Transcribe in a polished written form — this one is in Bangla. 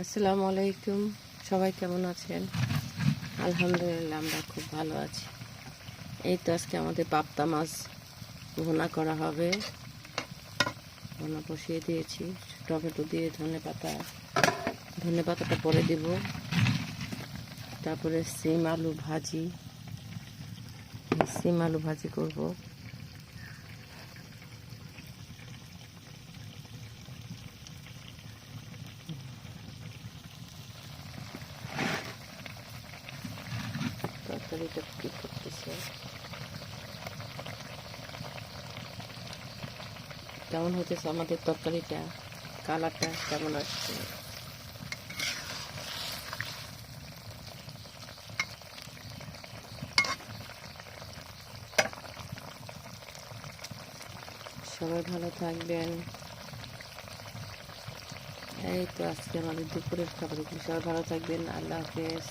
আসসালামু আলাইকুম। সবাই কেমন আছেন? আলহামদুলিল্লাহ আমরা খুব ভালো আছি। এই তো আজকে আমাদের পাবদা মাছ ভুনা করা হবে। ভুনা বসিয়ে দিয়েছি, টমেটো দিয়ে ধনে পাতাটা পরে দেব। তারপরে সিম আলু ভাজি করব। তরকারিটা কি করতেছে, কেমন হতেছে আমাদের তরকারিটা, কালারটা কেমন আসছে। সবাই ভালো থাকবেন। এই তো আজকে আমাদের দুপুরের খাবার। সবাই ভালো থাকবেন। আল্লাহ হাফেজ।